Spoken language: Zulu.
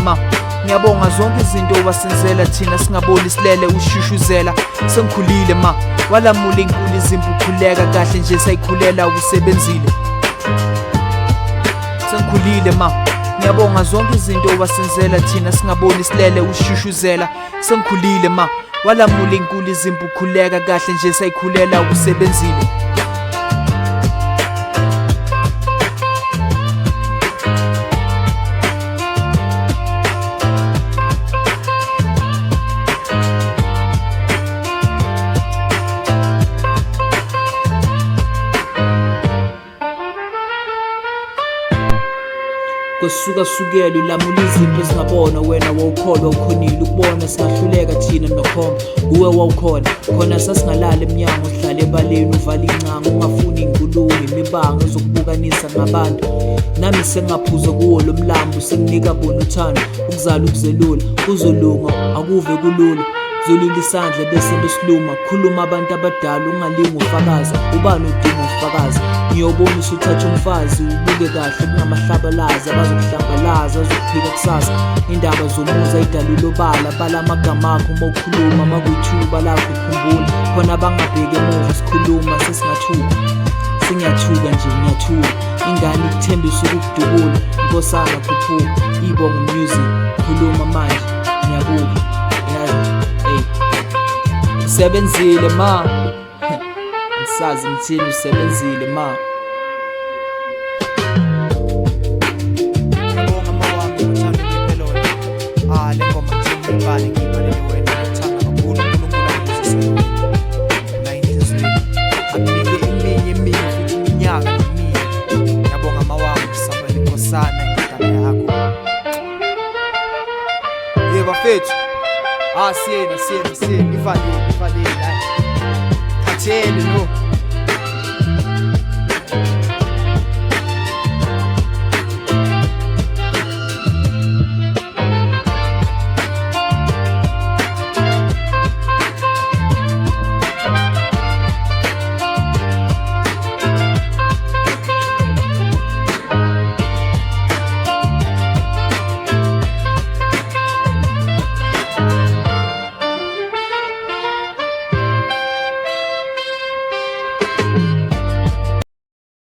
ma, ngiyabonga zonke izinto wasenzela thina singaboni silele ushushuzela. Sengikhulile ma, walamula inkulu izimpu ukhuleka kahle nje sayikhulela usebenzile. Sengikhulile ma, ngiyabonga zonke izinto wasenzela thina singaboni silele ushushuzela. Sengikhulile ma, walamula inkulu izimpu ukhuleka kahle nje sayikhulela usebenzile. Kusuka sukela ulamula izimpi ezingabona wena wawukholwa ukhonile ukubona singahluleka thina nokhomba uwe wawukhona khona sasingalala emnyango sihlala ebaleni uvala incango ungafuni ingulungu imibanga ezokubukanisa ngabantu nami sengaphuza kuwo lo mlambo senginika bona uthando ukuzala ukuzelula kuzolunga akuve kulula zolula isandla bese besiluma khuluma abantu abadala ungalingi ufakaza ubani udinga ufakaza ngiyobonisa uthatha umfazi ubuke kahle kunamahlabalazi abazokuhlambalaza azokuphika kusasa indaba zomuza idalula obala bala amagama akho uma ukhuluma makuyithuba lakho ukhumbula khona bangabheki emuva sikhuluma sesingathuka singiyathuka nje ngiyathuka ingane ikuthembisa ukukudubula inkosana phuphuka ibonga music khuluma manje ngiyabuka yazi usebenzile ma ngisazi ngithini usebenzile ma ngiyabonga ma wami uthando ngempelona le ngoma ngithini ibhale ngibhalele wena ngithanda kakhulu uNkulunkulu angizisile la inhliziyo akunike eminye futhi iminyaka nemini ngiyabonga ma wami Samuel inkosana indaba yakho yeba fethu siyena ivalile hayi khathele no